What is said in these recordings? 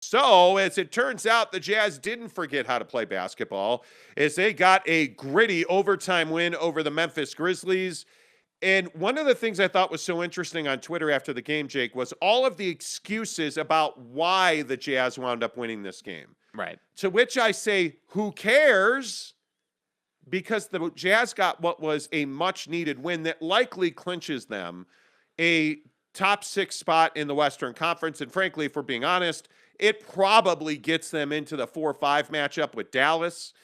So, as it turns out, the Jazz didn't forget how to play basketball as they got a gritty overtime win over the Memphis Grizzlies. And one of the things I thought was so interesting on Twitter after the game, Jake, was all of the excuses about why the Jazz wound up winning this game. Right. To which I say, who cares? Because the Jazz got what was a much needed win that likely clinches them a top 6 spot in the Western Conference. And frankly, if we're being honest, it probably gets them into the 4-5 matchup with Dallas.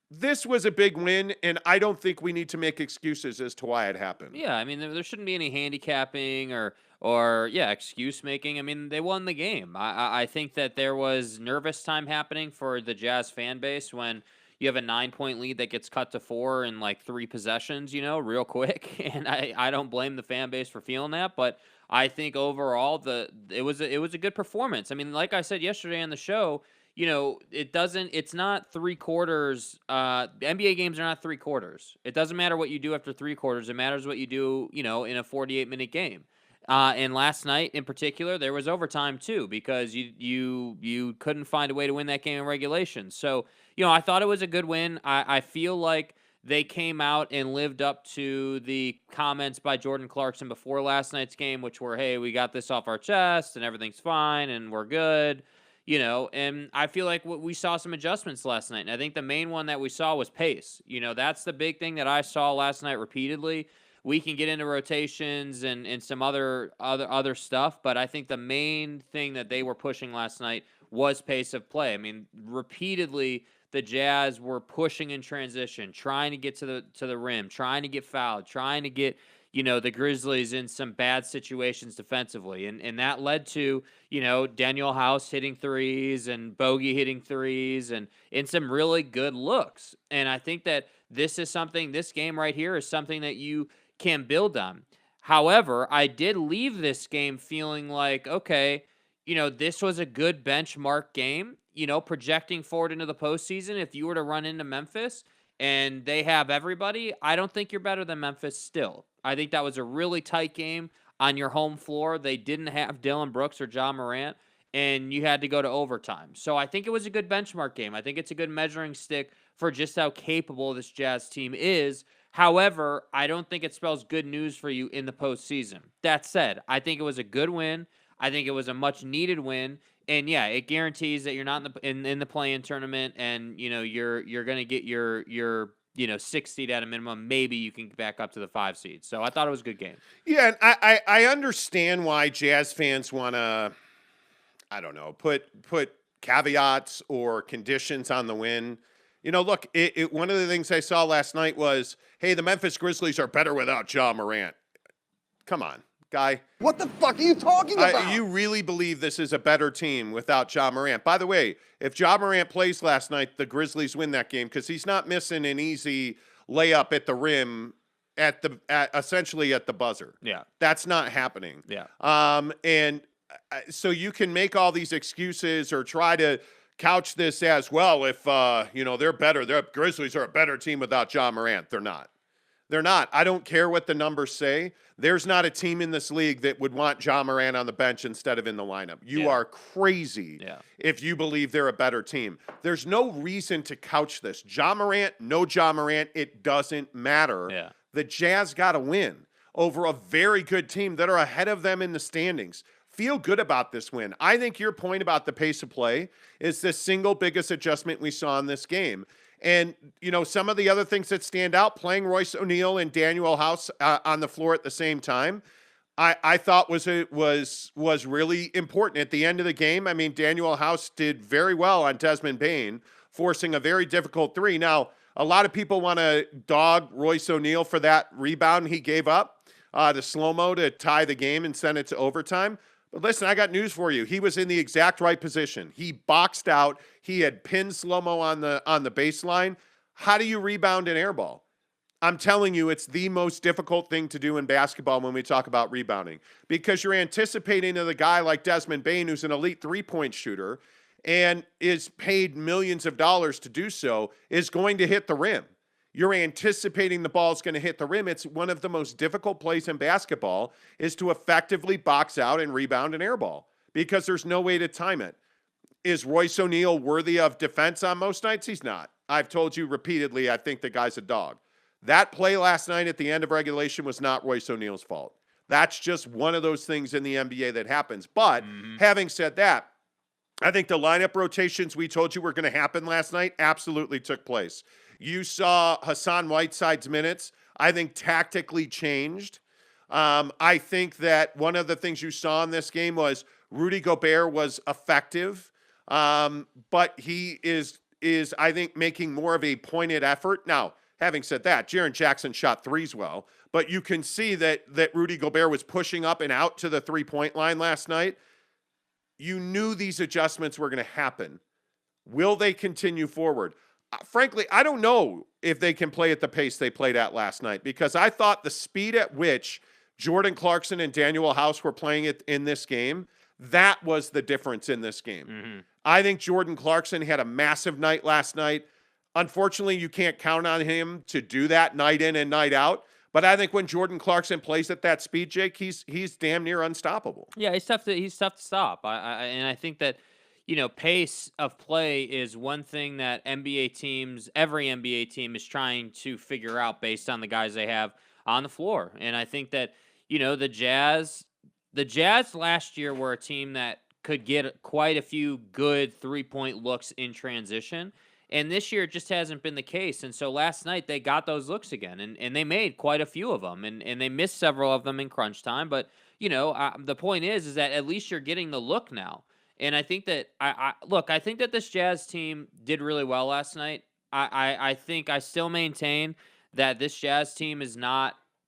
This was a big win, and I don't think we need to make excuses as to why it happened. Yeah, I mean, there shouldn't be any handicapping or excuse making. I mean, they won the game. I think that there was nervous time happening for the Jazz fan base when you have a 9-point lead that gets cut to 4 in like 3 possessions, real quick. And I don't blame the fan base for feeling that, but I think overall it was a good performance. I mean, like I said yesterday on the show, it's not 3 quarters. NBA games are not 3 quarters. It doesn't matter what you do after 3 quarters. It matters what you do, in a 48-minute game. And last night in particular, there was overtime too, because you couldn't find a way to win that game in regulation. So, I thought it was a good win. I feel like they came out and lived up to the comments by Jordan Clarkson before last night's game, which were, hey, we got this off our chest and everything's fine and we're good. And I feel like we saw some adjustments last night. And I think the main one that we saw was pace. That's the big thing that I saw last night repeatedly. We can get into rotations and some other stuff, but I think the main thing that they were pushing last night was pace of play. I mean, repeatedly the Jazz were pushing in transition, trying to get to the rim, trying to get fouled, trying to get the Grizzlies in some bad situations defensively. And that led to, Daniel House hitting threes and Bogey hitting threes and in some really good looks. And I think that this game right here is something that you can build on. However, I did leave this game feeling like, okay, this was a good benchmark game, projecting forward into the postseason. If you were to run into Memphis and they have everybody, I don't think you're better than Memphis still. I think that was a really tight game on your home floor. They didn't have Dylan Brooks or Ja Morant, and you had to go to overtime. So I think it was a good benchmark game. I think it's a good measuring stick for just how capable this Jazz team is. However, I don't think it spells good news for you in the postseason. That said, I think it was a good win. I think it was a much-needed win. And, yeah, it guarantees that you're not in the play-in tournament and, you're going to get your 6 seed at a minimum. Maybe you can get back up to the 5 seed. So I thought it was a good game. Yeah, and I understand why Jazz fans want to, I don't know, put caveats or conditions on the win. Look, one of the things I saw last night was, hey, the Memphis Grizzlies are better without Ja Morant. Come on, guy. What the fuck are you talking about? You really believe this is a better team without Ja Morant? By the way, if Ja Morant plays last night, the Grizzlies win that game because he's not missing an easy layup at the rim essentially at the buzzer. Yeah. That's not happening. Yeah. And so you can make all these excuses or try to couch this as, well, if, they're better. The Grizzlies are a better team without Ja Morant. They're not. They're not. I don't care what the numbers say. There's not a team in this league that would want Ja Morant on the bench instead of in the lineup. You are crazy if you believe they're a better team. There's no reason to couch this. Ja Morant, no Ja Morant, it doesn't matter. Yeah. The Jazz got to win over a very good team that are ahead of them in the standings. Feel good about this win. I think your point about the pace of play is the single biggest adjustment we saw in this game. And, some of the other things that stand out, playing Royce O'Neal and Daniel House on the floor at the same time, I thought was really important. At the end of the game, I mean, Daniel House did very well on Desmond Bane, forcing a very difficult 3. Now, a lot of people want to dog Royce O'Neal for that rebound he gave up to slow-mo to tie the game and send it to overtime. But listen, I got news for you. He was in the exact right position. He boxed out. He had pinned slow-mo on the baseline. How do you rebound an air ball? I'm telling you, it's the most difficult thing to do in basketball when we talk about rebounding, because you're anticipating that a guy like Desmond Bane, who's an elite three-point shooter and is paid millions of dollars to do so, is going to hit the rim. You're anticipating the ball is going to hit the rim. It's one of the most difficult plays in basketball is to effectively box out and rebound an air ball, because there's no way to time it. Is Royce O'Neal worthy of defense on most nights? He's not. I've told you repeatedly, I think the guy's a dog. That play last night at the end of regulation was not Royce O'Neal's fault. That's just one of those things in the NBA that happens. But having said that, I think the lineup rotations we told you were going to happen last night absolutely took place. You saw Hassan Whiteside's minutes, I think, tactically changed. I think that one of the things you saw in this game was Rudy Gobert was effective, but he is I think making more of a pointed effort. Now, having said that, Jaren Jackson shot threes well, but you can see that Rudy Gobert was pushing up and out to the three-point line last night. You knew these adjustments were going to happen. Will they continue forward? Frankly, I don't know if they can play at the pace they played at last night, because I thought the speed at which Jordan Clarkson and Daniel House were playing it in this game, that was the difference in this game. I think Jordan Clarkson had a massive night last night. Unfortunately, you can't count on him to do that night in and night out. But I think when Jordan Clarkson plays at that speed, Jake, he's damn near unstoppable. Yeah, he's tough to stop. And I think that, pace of play is one thing that every NBA team is trying to figure out based on the guys they have on the floor. And I think that, the Jazz last year were a team that could get quite a few good 3-point looks in transition. And this year it just hasn't been the case. And so last night they got those looks again, and they made quite a few of them, and they missed several of them in crunch time. But, the point is that at least you're getting the look now. And I think that, I think that this Jazz team did really well last night. I think I still maintain that this Jazz team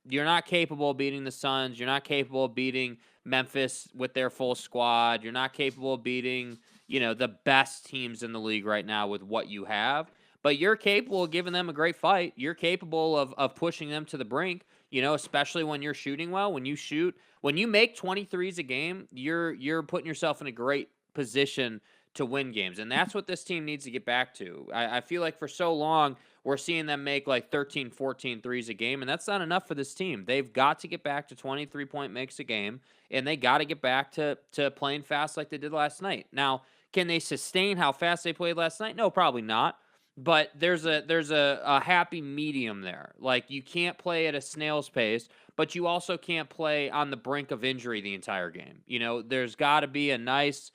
you're not capable of beating the Suns. You're not capable of beating Memphis with their full squad. You're not capable of beating, the best teams in the league right now with what you have. But you're capable of giving them a great fight. You're capable of pushing them to the brink, especially when you're shooting well. When you make 23s a game, you're putting yourself in a great position to win games. And that's what this team needs to get back to. I feel like for so long, we're seeing them make like 13, 14 threes a game, and that's not enough for this team. They've got to get back to 23-point makes a game, and they got to get back to playing fast like they did last night. Now, can they sustain how fast they played last night? No, probably not. But there's a happy medium there. Like, you can't play at a snail's pace, but you also can't play on the brink of injury the entire game. There's got to be a nice,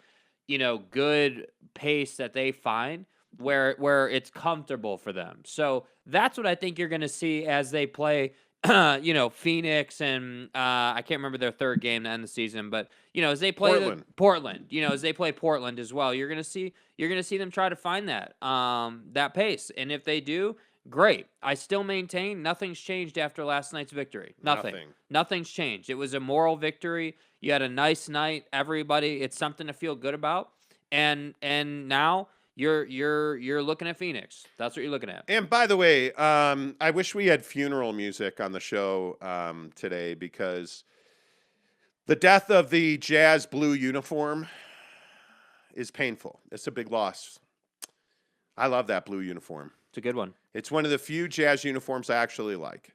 good pace that they find where it's comfortable for them. So that's what I think you're going to see as they play, Phoenix and I can't remember their third game to end the season, but as they play Portland, as they play Portland as well, you're going to see them try to find that pace. And if they do, great. I still maintain nothing's changed after last night's victory. Nothing's changed. It was a moral victory. You had a nice night. Everybody, it's something to feel good about. And now you're looking at Phoenix. That's what you're looking at. And by the way, I wish we had funeral music on the show today, because the death of the Jazz blue uniform is painful. It's a big loss. I love that blue uniform. It's a good one. It's one of the few Jazz uniforms I actually like.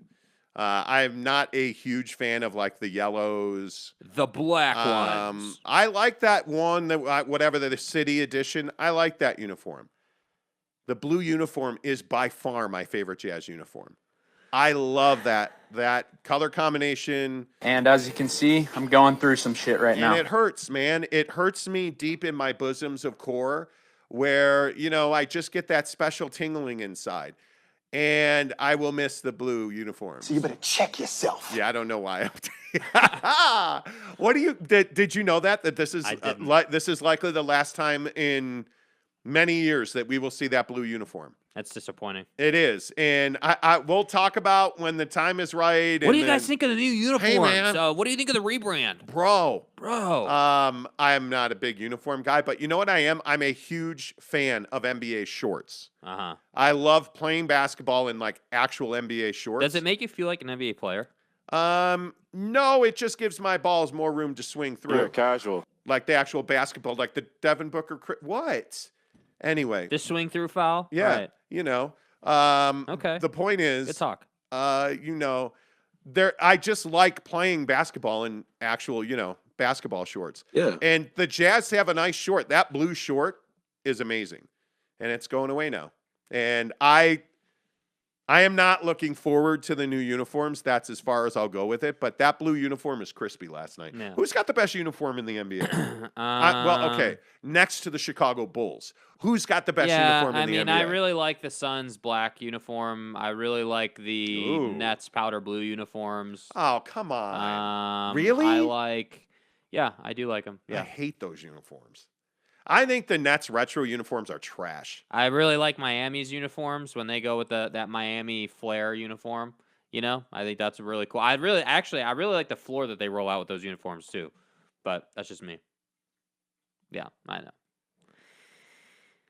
I'm not a huge fan of like the yellows, the black ones. I like that one, whatever the city edition. I like that uniform. The blue uniform is by far my favorite Jazz uniform. I love that color combination. And as you can see, I'm going through some shit right now. And it hurts, man. It hurts me deep in my bosoms of core, where I just get that special tingling inside. And I will miss the blue uniform. So you better check yourself. Yeah, I don't know why. What do you did you know that this is this is likely the last time in many years that we will see that blue uniform? That's disappointing. It is, and I we'll talk about when the time is right. What do you guys think of the new uniforms? Hey, man. What do you think of the rebrand, bro? I'm not a big uniform guy, but you know what I am? I'm a huge fan of NBA shorts. I love playing basketball in like actual NBA shorts. Does it make you feel like an NBA player? No, it just gives my balls more room to swing through. You're casual. Like the actual basketball, like the Devin Booker. What? Anyway. The swing through foul? Yeah. Right. Okay. The point is, good talk. I just like playing basketball in actual, basketball shorts. Yeah. And the Jazz have a nice short. That blue short is amazing. And it's going away now. And I am not looking forward to the new uniforms. That's as far as I'll go with it. But that blue uniform is crispy last night. Yeah. Who's got the best uniform in the NBA? Well, okay. Next to the Chicago Bulls. Who's got the best uniform in the NBA? I really like the Suns' black uniform. I really like the Nets' powder blue uniforms. Oh, come on. Really? I do like them. Yeah. I hate those uniforms. I think the Nets retro uniforms are trash. I really like Miami's uniforms when they go with that Miami Flare uniform. You know, I think that's really cool. I really like the floor that they roll out with those uniforms too. But that's just me. Yeah, I know.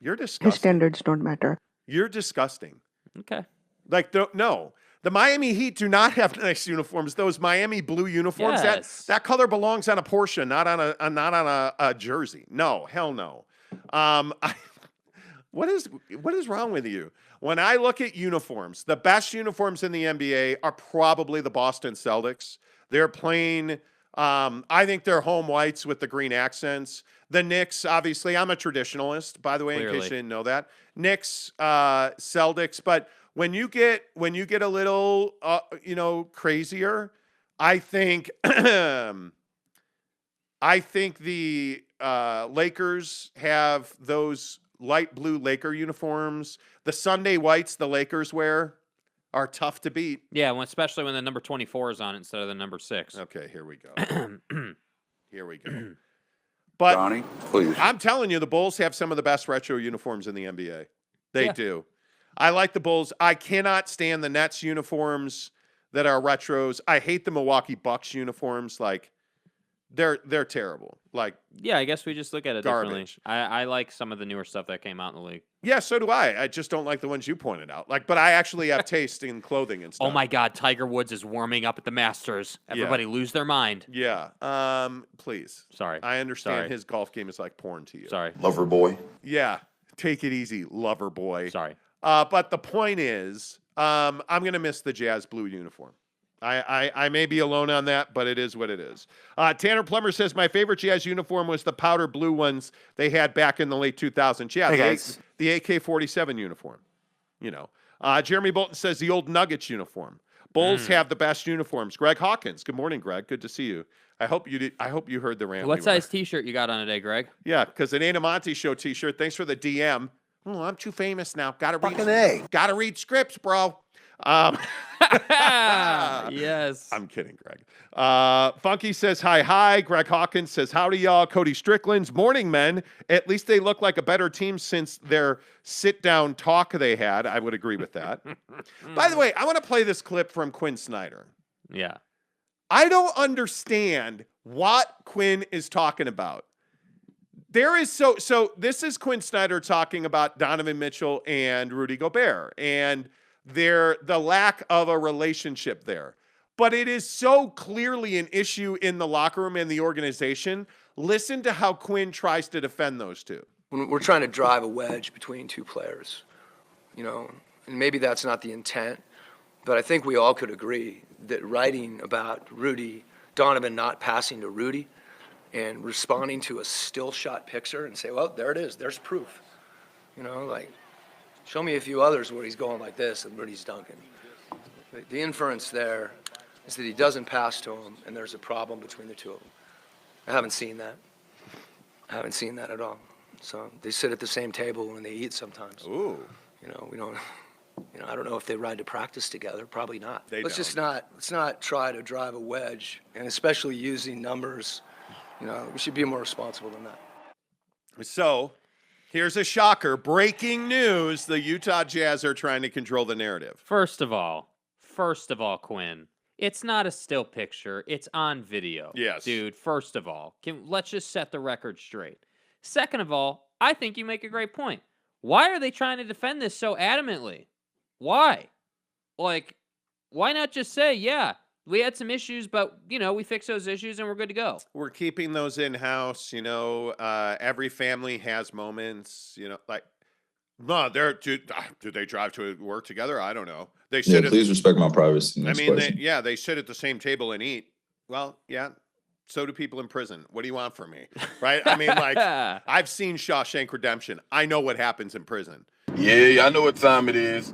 You're disgusting. His standards don't matter. You're disgusting. Okay. Like, no. The Miami Heat do not have nice uniforms. Those Miami blue uniforms, that color belongs on a Porsche, not on a jersey. No, hell no. What is wrong with you? When I look at uniforms, the best uniforms in the NBA are probably the Boston Celtics. They're plain. I think they're home whites with the green accents. The Knicks, obviously, I'm a traditionalist, by the way, in case you didn't know that. Knicks, Celtics, but when you get a little crazier, I think the Lakers have those light blue Laker uniforms. The Sunday whites the Lakers wear are tough to beat. Yeah, especially when the number 24 is on it instead of the number 6. Okay, here we go. Here we go. But Donnie, please. I'm telling you, the Bulls have some of the best retro uniforms in the NBA. They do. I like the Bulls. I cannot stand the Nets uniforms that are retros. I hate the Milwaukee Bucks uniforms. Like, they're terrible. Like, yeah, I guess we just look at it garbage. differently. I like some of the newer stuff that came out in the league. Yeah, so do I. I just don't like the ones you pointed out. Like, but I actually have taste in clothing and stuff. Oh my God, Tiger Woods is warming up at the Masters. Everybody lose their mind. Yeah. Please. Sorry. I understand his golf game is like porn to you. Sorry. Lover boy. Yeah. Take it easy, lover boy. Sorry. But the point is, I'm going to miss the Jazz blue uniform. I may be alone on that, but it is what it is. Tanner Plummer says, my favorite Jazz uniform was the powder blue ones they had back in the late 2000s. Yeah, the AK-47 uniform. You know. Jeremy Bolton says the old Nuggets uniform. Bulls have the best uniforms. Greg Hawkins. Good morning, Greg. Good to see you. I hope you heard the rant. What size T-shirt you got on today, Greg? Yeah, because an Ain't Monty Show T-shirt. Thanks for the DM. Oh, I'm too famous now. Gotta read scripts, bro. Yes. I'm kidding, Greg. Funky says hi. Greg Hawkins says howdy, y'all. Cody Strickland's morning, men. At least they look like a better team since their sit-down talk they had. I would agree with that. By the way, I want to play this clip from Quinn Snyder. Yeah. I don't understand what Quinn is talking about. There is so this is Quinn Snyder talking about Donovan Mitchell and Rudy Gobert and the lack of a relationship there. But it is so clearly an issue in the locker room and the organization. Listen to how Quinn tries to defend those two. When we're trying to drive a wedge between two players, and maybe that's not the intent, but I think we all could agree that writing about Donovan not passing to Rudy and responding to a still shot picture and say, well, there it is, there's proof. Show me a few others where he's going like this and Rudy's dunking. The inference there is that he doesn't pass to him and there's a problem between the two of them. I haven't seen that. At all. So they sit at the same table when they eat sometimes. Ooh. We don't, I don't know if they ride to practice together. Probably not. Let's not try to drive a wedge, and especially using numbers. We should be more responsible than that. So, here's a shocker. Breaking news. The Utah Jazz are trying to control the narrative. First of all, Quinn, it's not a still picture. It's on video. Yes. Dude, first of all, let's just set the record straight. Second of all, I think you make a great point. Why are they trying to defend this so adamantly? Why? Like, why not just say, yeah, we had some issues, but, we fixed those issues and we're good to go. We're keeping those in-house, every family has moments, no, do they drive to work together? I don't know. They sit please respect my privacy. they sit at the same table and eat. Well, yeah, So do people in prison. What do you want from me? Right? I mean, like, I've seen Shawshank Redemption. I know what happens in prison. Yeah, I know what time it is.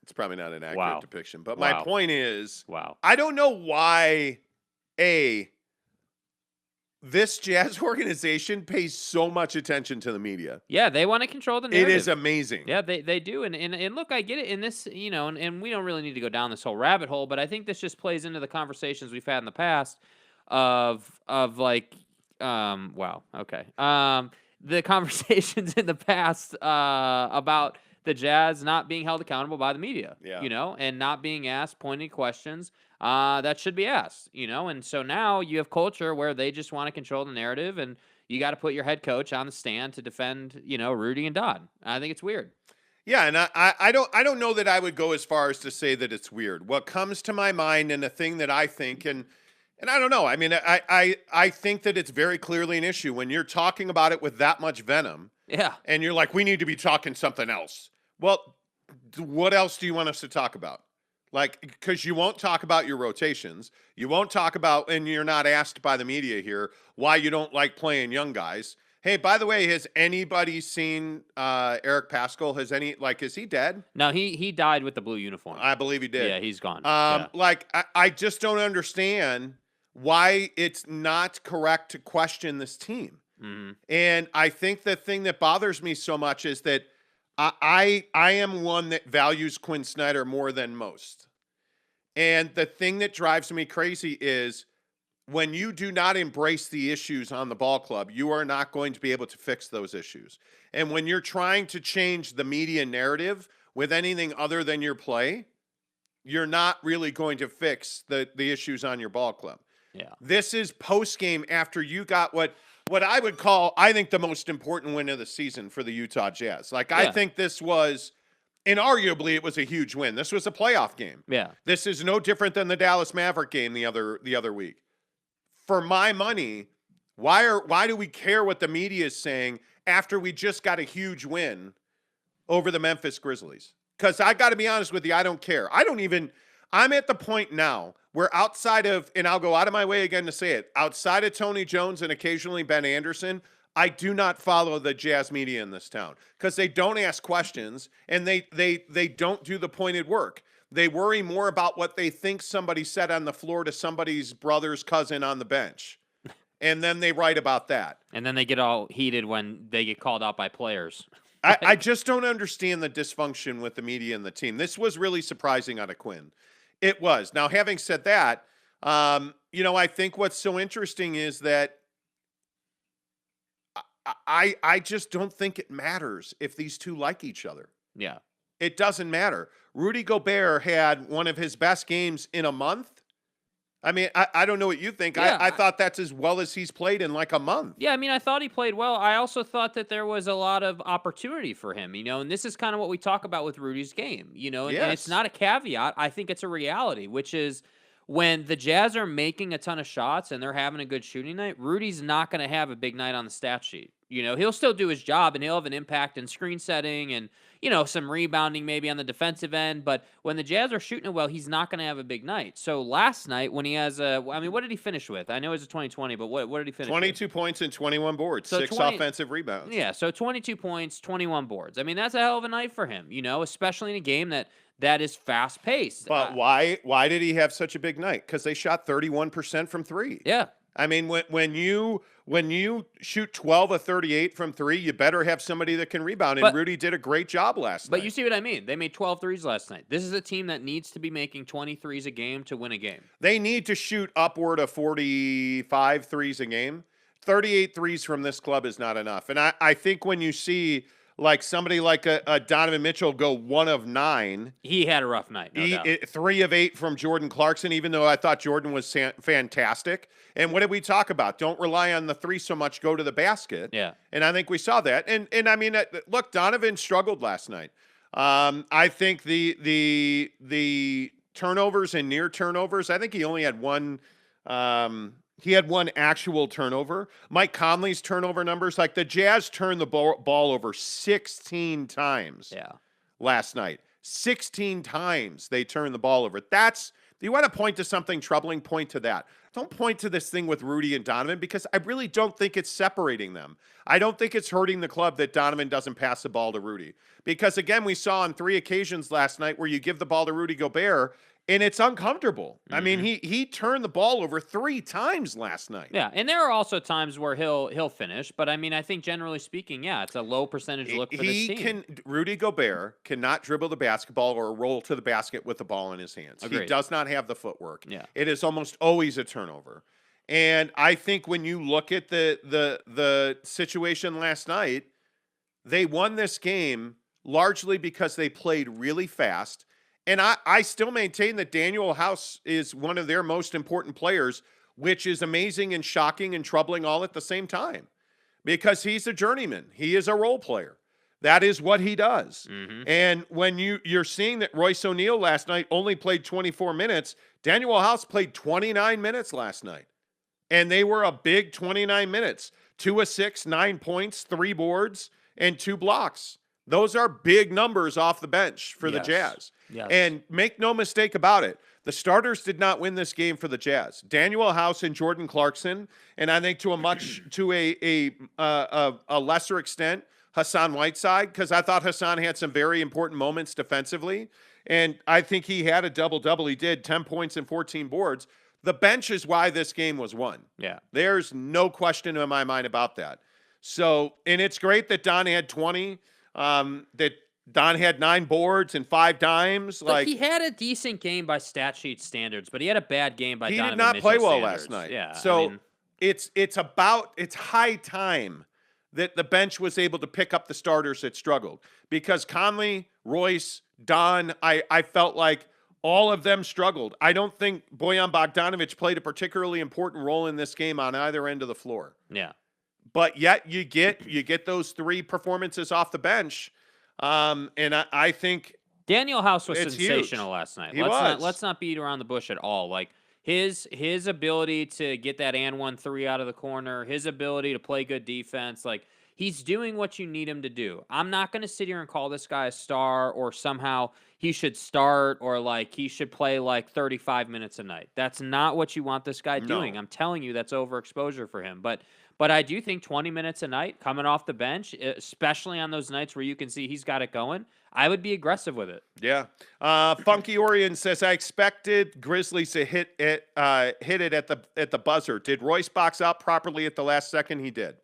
It's probably not an accurate Wow. depiction. But Wow. my point is, Wow. I don't know why, this Jazz organization pays so much attention to the media. Yeah, they want to control the narrative. It is amazing. Yeah, they do. And look, I get it in this, you know, and we don't really need to go down this whole rabbit hole, but I think this just plays into the conversations we've had in the past of like, wow, okay. The conversations in the past about the Jazz not being held accountable by the media, you know, and not being asked pointed questions that should be asked, you know. And so now you have culture where they just want to control the narrative, and you got to put your head coach on the stand to defend, you know, Rudy and Don. I think it's weird. Yeah, and I don't know that I would go as far as to say that it's weird. What comes to my mind, and the thing that I think, and I don't know. I mean, I think that it's very clearly an issue when you're talking about it with that much venom. Yeah. And you're like, we need to be talking something else. Well, what else do you want us to talk about? Like, because you won't talk about your rotations. You won't talk about, and you're not asked by the media here, why you don't like playing young guys. Hey, by the way, has anybody seen Eric Paschal? Is he dead? No, he died with the blue uniform. I believe he did. Yeah, he's gone. Like, I just don't understand why it's not correct to question this team. Mm-hmm. And I think the thing that bothers me so much is that I am one that values Quinn Snyder more than most. And the thing that drives me crazy is when you do not embrace the issues on the ball club, you are not going to be able to fix those issues. And when you're trying to change the media narrative with anything other than your play, you're not really going to fix the issues on your ball club. Yeah. This is post-game after you got what I would call, I think, the most important win of the season for the Utah Jazz. Like, I think this was, and arguably it was a huge win. This was a playoff game. Yeah. This is no different than the Dallas Maverick game the other week. For my money, why do we care what the media is saying after we just got a huge win over the Memphis Grizzlies? Because I got to be honest with you, I don't care. I'm at the point now where outside of, and I'll go out of my way again to say it, outside of Tony Jones and occasionally Ben Anderson, I do not follow the Jazz media in this town because they don't ask questions and they don't do the pointed work. They worry more about what they think somebody said on the floor to somebody's brother's cousin on the bench. And then they write about that. And then they get all heated when they get called out by players. I just don't understand the dysfunction with the media and the team. This was really surprising out of Quinn. It was. Now, having said that, I think what's so interesting is that I just don't think it matters if these two like each other. Yeah. It doesn't matter. Rudy Gobert had one of his best games in a month. I mean, I don't know what you think. Yeah, I thought that's as well as he's played in like a month. Yeah, I mean, I thought he played well. I also thought that there was a lot of opportunity for him, and this is kind of what we talk about with Rudy's game, and it's not a caveat. I think it's a reality, which is when the Jazz are making a ton of shots and they're having a good shooting night, Rudy's not going to have a big night on the stat sheet. He'll still do his job and he'll have an impact in screen setting and, some rebounding maybe on the defensive end. But when the Jazz are shooting it well, he's not going to have a big night. So last night when he has what did he finish with? I know it was a 20-20, but what did he finish 22 with? points and 21 boards, so 6 offensive rebounds. Yeah, so 22 points, 21 boards. I mean, that's a hell of a night for him, especially in a game that is fast-paced. But why did he have such a big night? Because they shot 31% from three. Yeah. I mean, when you shoot 12 of 38 from three, you better have somebody that can rebound. And Rudy did a great job last night. But you see what I mean? They made 12 threes last night. This is a team that needs to be making 20 threes a game to win a game. They need to shoot upward of 45 threes a game. 38 threes from this club is not enough. And I think when you see like somebody like a Donovan Mitchell go 1 of 9. He had a rough night, no doubt. 3 of 8 from Jordan Clarkson, even though I thought Jordan was fantastic. And what did we talk about? Don't rely on the three so much, go to the basket. Yeah. And I think we saw that. And I mean, look, Donovan struggled last night. I think the turnovers and near turnovers, I think he only had one he had one actual turnover. Mike Conley's turnover numbers, like the Jazz turned the ball over 16 times last night. 16 times they turned the ball over. That's If you want to point to something troubling, point to that. Don't point to this thing with Rudy and Donovan because I really don't think it's separating them. I don't think it's hurting the club that Donovan doesn't pass the ball to Rudy. Because, again, we saw on 3 occasions last night where you give the ball to Rudy Gobert, and it's uncomfortable. I mean, he turned the ball over 3 times last night. Yeah, and there are also times where he'll finish, but I mean, I think generally speaking, yeah, it's a low percentage look for this team. Rudy Gobert cannot dribble the basketball or roll to the basket with the ball in his hands. Agreed. He does not have the footwork. Yeah. It is almost always a turnover. And I think when you look at the situation last night, they won this game largely because they played really fast. And I still maintain that Daniel House is one of their most important players, which is amazing and shocking and troubling all at the same time because he's a journeyman. He is a role player. That is what he does. And when you're seeing that Royce O'Neal last night only played 24 minutes, Daniel House played 29 minutes last night. And they were a big 29 minutes. 2 assists, 9 points, 3 boards, and 2 blocks. Those are big numbers off the bench for the Jazz. Yes. And make no mistake about it, the starters did not win this game for the Jazz. Daniel House and Jordan Clarkson, and I think to a lesser extent, Hassan Whiteside, because I thought Hassan had some very important moments defensively, and I think he had a double-double. He did 10 points and 14 boards. The bench is why this game was won. Yeah. There's no question in my mind about that. So, and it's great that Don had 20, that Don had 9 boards and 5 dimes. Like he had a decent game by stat sheet standards, but he had a bad game by Donovan He did not Mitchell play well standards. last night. Yeah. So I mean, it's high time that the bench was able to pick up the starters that struggled because Conley, Royce, Don, I felt like all of them struggled. I don't think Bojan Bogdanovic played a particularly important role in this game on either end of the floor. yeah. But yet you get those 3 performances off the bench. And I think Daniel House was it's sensational huge. last night. He Let's not beat around the bush at all. Like his ability to get that and 1-3 out of the corner, his ability to play good defense, like he's doing what you need him to do. I'm not going to sit here and call this guy a star or somehow he should start or like he should play like 35 minutes a night. That's not what you want this guy doing. I'm telling you that's overexposure for him. But I do think 20 minutes a night coming off the bench, especially on those nights where you can see he's got it going, I would be aggressive with it. Yeah. Funky Orion says, I expected Grizzlies to hit it at the buzzer. Did Royce box out properly at the last second? He did.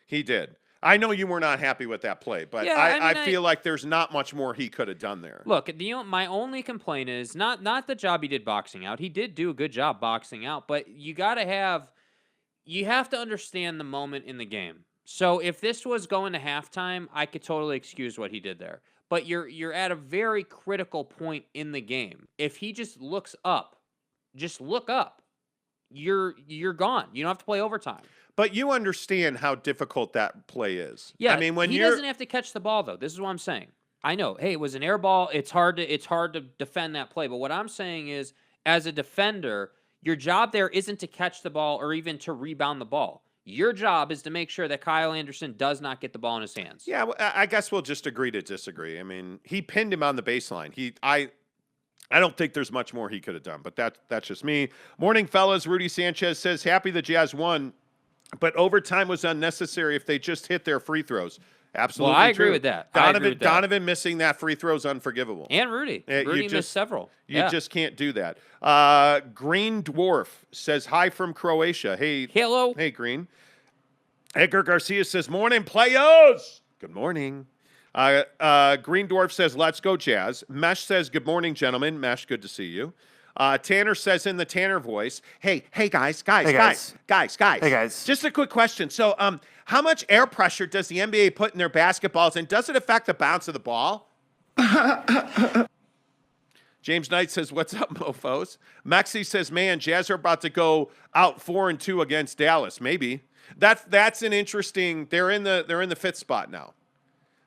He did. I know you were not happy with that play, but Yeah, I feel like there's not much more he could have done there. Look, my only complaint is not the job he did boxing out. He did do a good job boxing out, but you have to understand the moment in the game. So if this was going to halftime, I could totally excuse what he did there. But you're at a very critical point in the game. If he just looks up, you're gone. You don't have to play overtime. But you understand how difficult that play is. Yeah, I mean, when he doesn't have to catch the ball though. This is what I'm saying. I know. Hey, it was an air ball. It's hard to defend that play. But what I'm saying is, as a defender, your job there isn't to catch the ball or even to rebound the ball. Your job is to make sure that Kyle Anderson does not get the ball in his hands. Yeah, well, I guess we'll just agree to disagree. I mean, he pinned him on the baseline. I don't think there's much more he could have done, but that's just me. Morning, fellas. Rudy Sanchez says, happy the Jazz won, but overtime was unnecessary if they just hit their free throws. Absolutely. Well, I true. agree with that. Donovan missing that free throw is unforgivable. And Rudy. Rudy missed several. You just can't do that. Green Dwarf says, hi from Croatia. Hey. Hello. Hey, Green. Edgar Garcia says, morning, players. Good morning. Green Dwarf says, let's go, Jazz. Mesh says, good morning, gentlemen. Mesh, good to see you. Tanner says in the Tanner voice, hey, guys. Hey, guys. Just a quick question. So, how much air pressure does the NBA put in their basketballs, and does it affect the bounce of the ball? James Knight says, what's up, mofos? Maxie says, man, Jazz are about to go out 4-2 against Dallas. Maybe. That's an interesting, they're in the 5th spot now.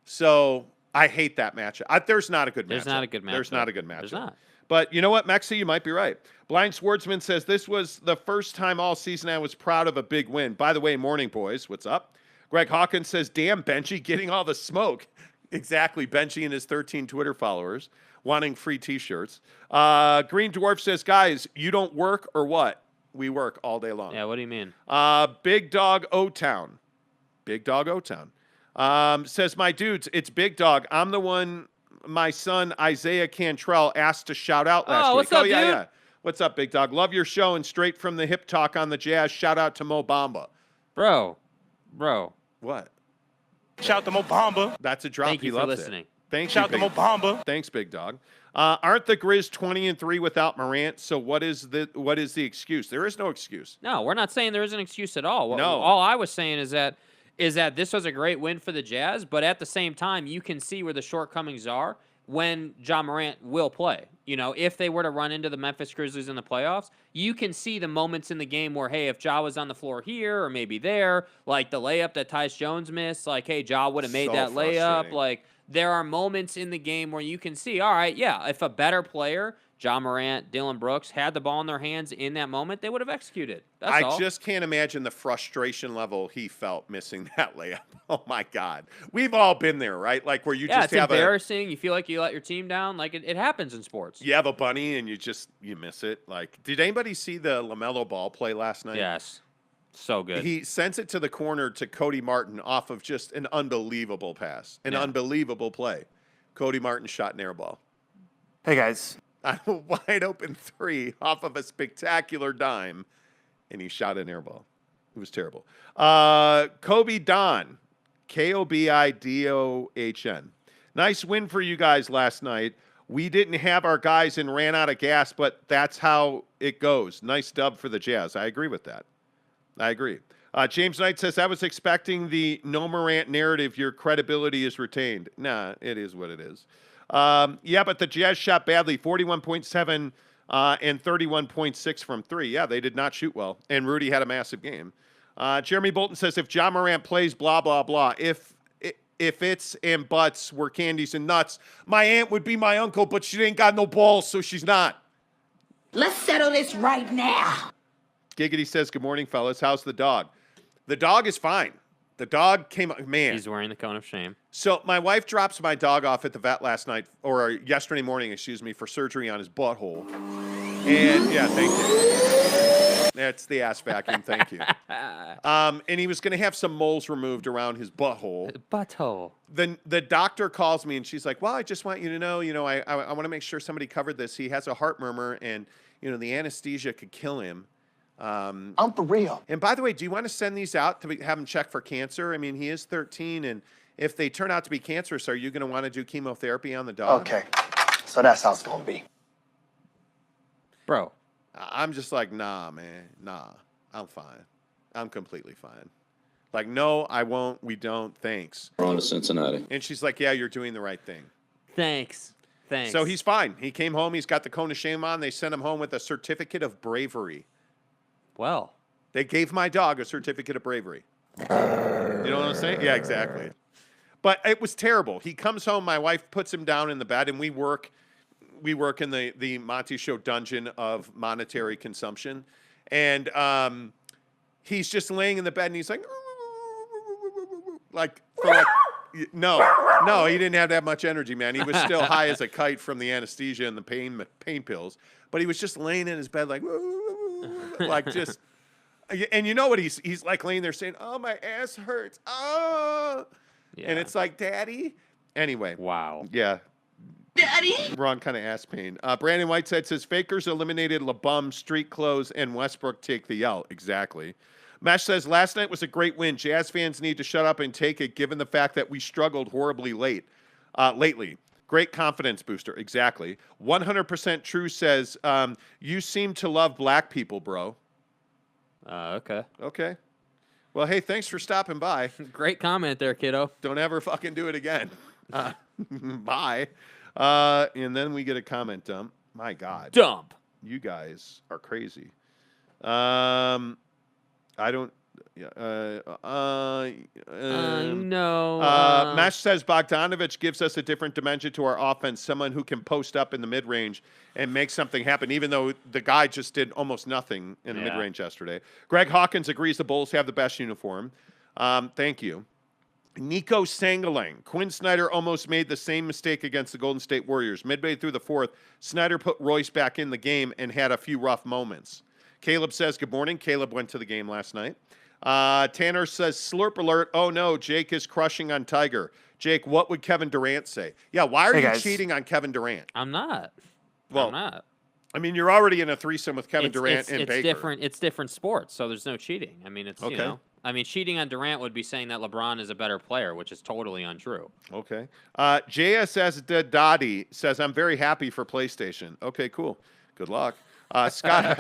So I hate that matchup. There's not a good matchup. There's not a good matchup. There's not a good matchup. There's not. But you know what, Maxie, you might be right. Blind Swordsman says, this was the first time all season I was proud of a big win. By the way, morning, boys. What's up? Greg Hawkins says, damn, Benji, getting all the smoke. Exactly. Benji and his 13 Twitter followers wanting free T-shirts. Green Dwarf says, guys, you don't work or what? We work all day long. Yeah, what do you mean? Big Dog O-Town. Big Dog O-Town. Says, my dudes, it's Big Dog. I'm the one my son Isaiah Cantrell asked to shout out last week. What's up, dude? Yeah. What's up, Big Dog? Love your show and straight from the hip talk on the Jazz. Shout out to Mo Bamba. Bro. What? Shout out to Mo Bamba. That's a drop. Thank you he for loves listening. It. Thanks, Shout out to Mo Bamba. Thanks, Big Dog. Aren't the Grizz 20-3 without Morant? So what is the excuse? There is no excuse. No, we're not saying there is an excuse at all. No. All I was saying is that this was a great win for the Jazz, but at the same time, you can see where the shortcomings are when Ja Morant will play. You know, if they were to run into the Memphis Grizzlies in the playoffs, you can see the moments in the game where, hey, if Ja was on the floor here or maybe there, like the layup that Tyus Jones missed, like, hey, Ja would have made that layup. Like, there are moments in the game where you can see, all right, yeah, if a better player, Ja Morant, Dylan Brooks, had the ball in their hands in that moment, they would have executed. That's all. I just can't imagine the frustration level he felt missing that layup. Oh, my God. We've all been there, right? Like where you just have embarrassing. You feel like you let your team down. Like, it happens in sports. You have a bunny and you miss it. Like, did anybody see the LaMelo Ball play last night? Yes. So good. He sends it to the corner to Cody Martin off of just an unbelievable pass, unbelievable play. Cody Martin shot an air ball. Hey, guys. On a wide open 3 off of a spectacular dime, and he shot an air ball. It was terrible. Kobe Don, Kobidohn. Nice win for you guys last night. We didn't have our guys and ran out of gas, but that's how it goes. Nice dub for the Jazz. I agree with that. I agree. James Knight says, I was expecting the no Morant narrative. Your credibility is retained. Nah, it is what it is. Yeah, but the Jazz shot badly, 41.7 and 31.6 from 3. Yeah, they did not shoot well, and Rudy had a massive game. Jeremy Bolton says, if Ja Morant plays, blah, blah, blah. If it's and buts were candies and nuts, my aunt would be my uncle, but she ain't got no balls, so she's not. Let's settle this right now. Giggity says, good morning, fellas. How's the dog? The dog is fine. The dog came up, man. He's wearing the cone of shame. So my wife drops my dog off at the vet last night, or yesterday morning, for surgery on his butthole. And yeah, thank you. That's the ass vacuum. Thank you. And he was going to have some moles removed around his butthole. Butthole. The doctor calls me and she's like, well, I just want you to know, I want to make sure somebody covered this. He has a heart murmur and, the anesthesia could kill him. I'm for real. And by the way, do you want to send these out to have him check for cancer? I mean, he is 13, and if they turn out to be cancerous, are you going to want to do chemotherapy on the dog? Okay, so that's how it's going to be. Bro. I'm just like, nah, man. Nah, I'm fine. I'm completely fine. Like, no, I won't. We don't. Thanks. We're on to Cincinnati. And she's like, yeah, you're doing the right thing. Thanks. So he's fine. He came home. He's got the cone of shame on. They sent him home with a certificate of bravery. Well, they gave my dog a certificate of bravery. You know what I'm saying? Yeah, exactly. But it was terrible. He comes home, my wife puts him down in the bed, and we work in the Monty Show dungeon of monetary consumption. And he's just laying in the bed, and he's like, no, he didn't have that much energy, man. He was still high as a kite from the anesthesia and the pain pills. But he was just laying in his bed like just, and you know what he's like laying there saying, oh, my ass hurts. Oh, yeah. And it's like, Daddy. Anyway. Wow. Yeah. Daddy. Wrong kind of ass pain. Brandon Whiteside says, Fakers eliminated LeBum, street clothes, and Westbrook take the L. Exactly. Mesh says, last night was a great win. Jazz fans need to shut up and take it, given the fact that we struggled horribly lately. Great confidence booster. Exactly. 100% true says, you seem to love black people, bro. Okay. Okay. Well, hey, thanks for stopping by. Great comment there, kiddo. Don't ever fucking do it again. Bye. And then we get a comment dump. My God. Dump. You guys are crazy. I don't. No. Mesh says Bogdanovich gives us a different dimension to our offense. Someone who can post up in the mid-range and make something happen, even though the guy just did almost nothing in the mid-range yesterday. Greg Hawkins agrees the Bulls have the best uniform. Thank you. Nico Sangalang. Quinn Snyder almost made the same mistake against the Golden State Warriors. Midway through the fourth, Snyder put Royce back in the game and had a few rough moments. Caleb says, good morning. Caleb went to the game last night. Tanner says, slurp alert. Oh, no, Jake is crushing on Tiger. Jake, what would Kevin Durant say? Yeah, why are you cheating on Kevin Durant? I'm not. Well, I'm not. I mean, you're already in a threesome with Kevin Durant and Baker. It's different sports, so there's no cheating. I mean, it's, you know. I mean, cheating on Durant would be saying that LeBron is a better player, which is totally untrue. Okay. JSS Daddy says, I'm very happy for PlayStation. Okay, cool. Good luck. Scott,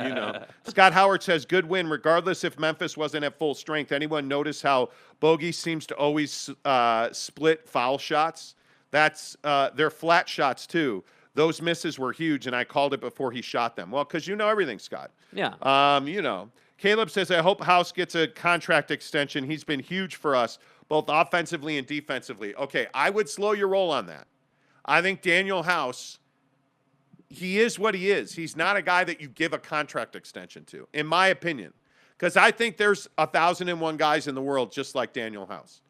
you know. Scott Howard says, good win, regardless if Memphis wasn't at full strength. Anyone notice how Bogey seems to always split foul shots? They're flat shots, too. Those misses were huge, and I called it before he shot them. Well, because you know everything, Scott. Yeah. You know. Caleb says, I hope House gets a contract extension. He's been huge for us, both offensively and defensively. Okay, I would slow your roll on that. I think Daniel House, he is what he is. He's not a guy that you give a contract extension to, in my opinion. Because I think there's 1,001 guys in the world just like Daniel House.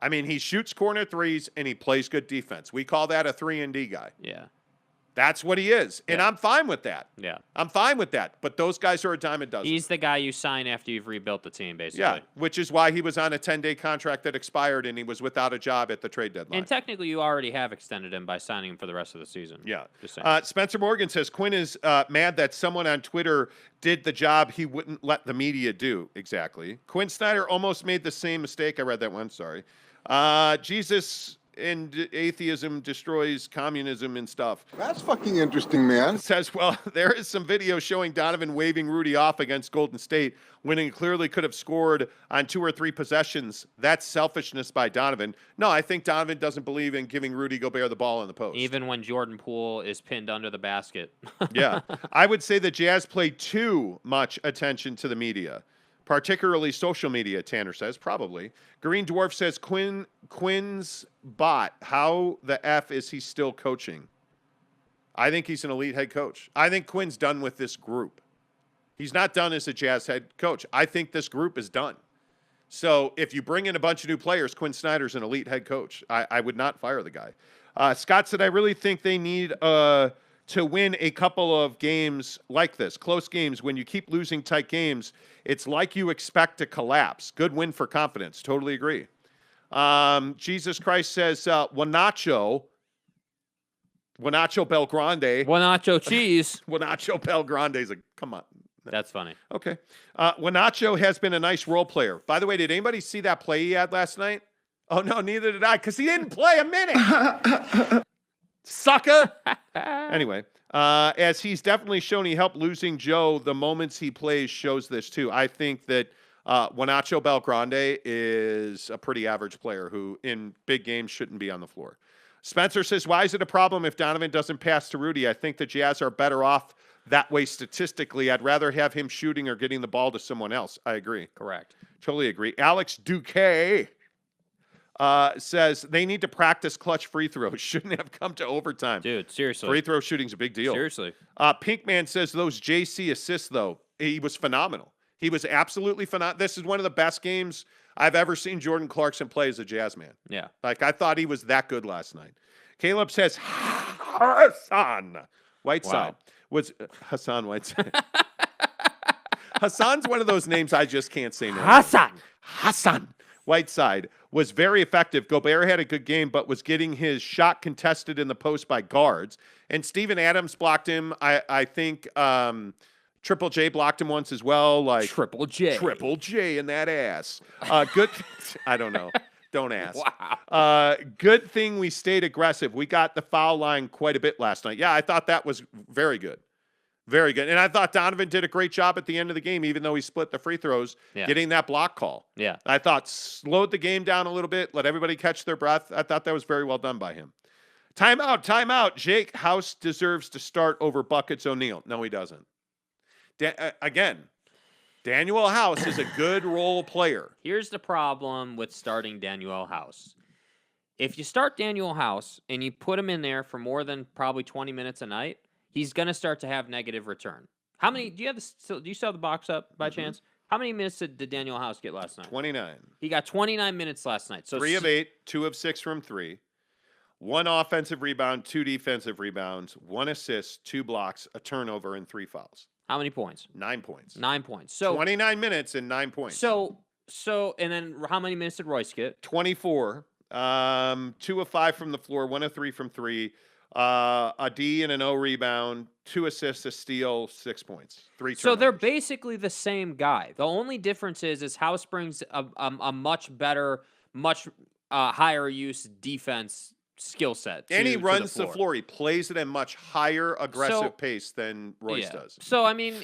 I mean, he shoots corner threes, and he plays good defense. We call that a 3-and-D guy. Yeah. That's what he is. And I'm fine with that. Yeah. I'm fine with that. But those guys are a dime a dozen. He's the guy you sign after you've rebuilt the team, basically. Yeah, which is why he was on a 10-day contract that expired and he was without a job at the trade deadline. And technically, you already have extended him by signing him for the rest of the season. Yeah. Just saying. Spencer Morgan says, Quinn is mad that someone on Twitter did the job he wouldn't let the media do. Exactly. Quinn Snyder almost made the same mistake. I read that one. Sorry. Jesus and atheism destroys communism and stuff. That's fucking interesting, man. Says, well, there is some video showing Donovan waving Rudy off against Golden State when he clearly could have scored on 2 or 3 possessions. That's selfishness by Donovan. No, I think Donovan doesn't believe in giving Rudy Gobert the ball in the post. Even when Jordan Poole is pinned under the basket. Yeah. I would say the Jazz play too much attention to the media. Particularly social media, Tanner says, probably. Green Dwarf says, Quinn's bot. How the F is he still coaching? I think he's an elite head coach. I think Quinn's done with this group. He's not done as a Jazz head coach. I think this group is done. So if you bring in a bunch of new players, Quinn Snyder's an elite head coach. I would not fire the guy. Scott said, I really think they need to win a couple of games like this, close games. When you keep losing tight games, it's like you expect to collapse. Good win for confidence. Totally agree. Jesus Christ says, Guanacho Belgrande. Guanacho cheese. Guanacho Belgrande's come on. That's funny. Okay. Guanacho has been a nice role player. By the way, did anybody see that play he had last night? Oh, no, neither did I, because he didn't play a minute. Sucker. Anyway, as he's definitely shown, he helped losing Joe. The moments he plays shows this too. I think that Guanacho Belgrande is a pretty average player who in big games shouldn't be on the floor. Spencer says, why is it a problem if Donovan doesn't pass to Rudy? I think the Jazz are better off that way statistically. I'd rather have him shooting or getting the ball to someone else. I agree. Correct. Totally agree. Alex Duque says they need to practice clutch free throws. Shouldn't have come to overtime. Dude, seriously. Free throw shooting's a big deal. Seriously. Pinkman says those JC assists, though, he was phenomenal. He was absolutely phenomenal. This is one of the best games I've ever seen Jordan Clarkson play as a Jazz man. Yeah. Like, I thought he was that good last night. Caleb says Hassan Whiteside. Was Hassan Whiteside. Hassan's one of those names I just can't say no. Hassan Whiteside was very effective. Gobert had a good game, but was getting his shot contested in the post by guards. And Steven Adams blocked him. I think Triple J blocked him once as well. Like Triple J in that ass. Good. I don't know. Don't ask. Wow. Good thing we stayed aggressive. We got the foul line quite a bit last night. Yeah, I thought that was very good. Very good. And I thought Donovan did a great job at the end of the game, even though he split the free throws, getting that block call. Yeah. I thought slowed the game down a little bit, let everybody catch their breath. I thought that was very well done by him. Timeout. Jake House deserves to start over Buckets O'Neal. No, he doesn't. Again, Daniel House is a good role player. Here's the problem with starting Daniel House. If you start Daniel House and you put him in there for more than probably 20 minutes a night, he's going to start to have negative return. How many do you have? Do you still have the box up by chance? How many minutes did Daniel House get last night? 29. He got 29 minutes last night. So 3 of 8, 2 of 6 from 3. 1 offensive rebound, 2 defensive rebounds, 1 assist, 2 blocks, a turnover, and 3 fouls. How many points? 9 points. 9 points. So 29 minutes and 9 points. So and then how many minutes did Royce get? 24. 2 of 5 from the floor, 1 of 3 from 3. A D and an O rebound, 2 assists, a steal, 6 points, 3 turnovers. So they're basically the same guy. The only difference is House brings a much better, much higher use defense skill set. And he runs the floor. He plays at a much higher aggressive pace than Royce does. So, I mean,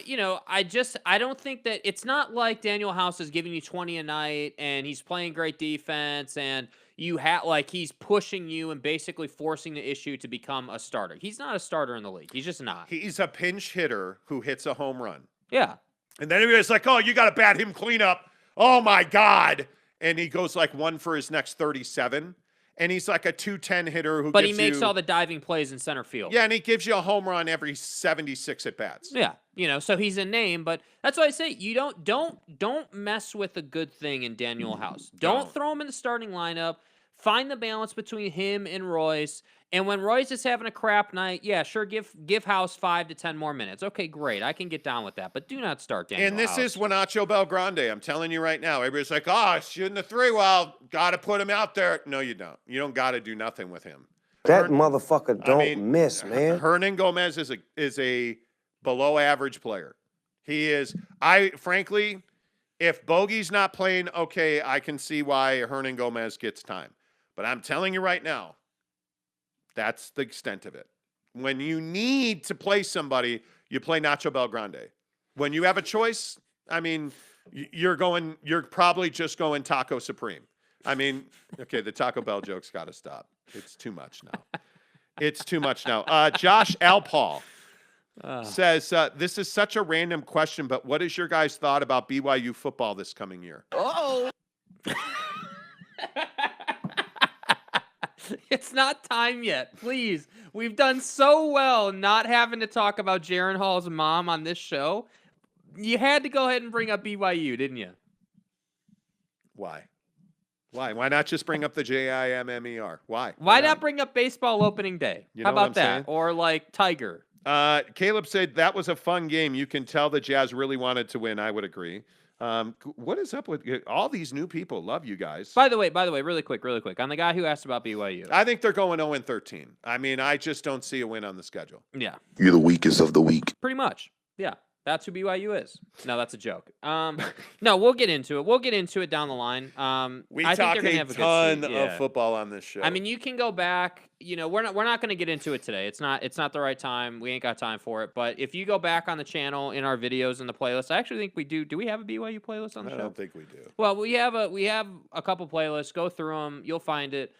I don't think that it's not like Daniel House is giving you 20 a night and he's playing great defense and he's pushing you and basically forcing the issue to become a starter. He's not a starter in the league. He's just not. He's a pinch hitter who hits a home run. Yeah. And then everybody's like, oh, you got to bat him clean up. Oh, my God. And he goes like 1 for his next 37. And he's like a 210 hitter who. But he makes all the diving plays in center field. Yeah, and he gives you a home run every 76 at bats. Yeah, so he's a name, but that's why I say you don't mess with a good thing in Daniel House. Don't throw him in the starting lineup. Find the balance between him and Royce. And when Royce is having a crap night, yeah, sure, give House 5 to 10 more minutes. Okay, great, I can get down with that. But do not start Daniel And this House. is Juancho Belgrande. I'm telling you right now. Everybody's like, oh, shooting the 3. Well, got to put him out there. No, you don't. You don't got to do nothing with him. That motherfucker don't miss, man. Hernan Gomez is a below average player. He is. Frankly, if Bogey's not playing, okay, I can see why Hernan Gomez gets time. But I'm telling you right now, that's the extent of it. When you need to play somebody, you play Nacho Belgrande. When you have a choice, I mean, you're probably just going Taco Supreme. I mean, okay, the Taco Bell joke's got to stop. It's too much now. It's too much now. Josh Alpaul says, this is such a random question, but what is your guys' thought about BYU football this coming year? Oh. It's not time yet. Please. We've done so well not having to talk about Jaren Hall's mom on this show. You had to go ahead and bring up BYU, didn't you? Why? Why not just bring up the JIMMER? Why? Why not bring up baseball opening day? You How know what about I'm that? saying? Or like Tiger. Caleb said that was a fun game. You can tell the Jazz really wanted to win. I would agree. What is up with all these new people? Love you guys. By the way, really quick. On the guy who asked about BYU. I think they're going 0-13. I mean, I just don't see a win on the schedule. Yeah. You're the weakest of the weak. Pretty much. Yeah. That's who BYU is. No, that's a joke. No, we'll get into it. We'll get into it down the line. We I think talk they're gonna a have a good ton season. of football on this show. I mean, you can go back. We're not going to get into it today. It's not the right time. We ain't got time for it. But if you go back on the channel in our videos in the playlist, I actually think we do. Do we have a BYU playlist on the show? I don't think we do. Well, we have a couple playlists. Go through them. You'll find it.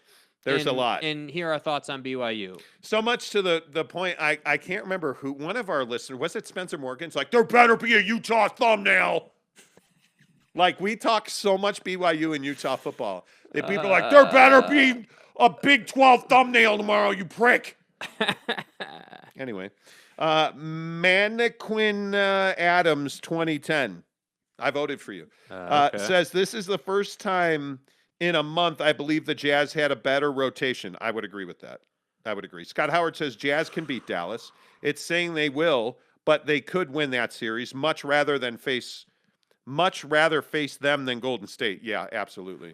There's a lot. And here are our thoughts on BYU. So much to the point, I can't remember who, one of our listeners, was it Spencer Morgan's like, there better be a Utah thumbnail. Like, we talk so much BYU and Utah football that people are like, there better be a Big 12 thumbnail tomorrow, you prick. Anyway, Mannequin Adams 2010. I voted for you. Okay. Says, this is the first time in a month, I believe the Jazz had a better rotation. I would agree with that. I would agree. Scott Howard says Jazz can beat Dallas. It's saying they will, but they could win that series much rather face them than Golden State. Yeah, absolutely.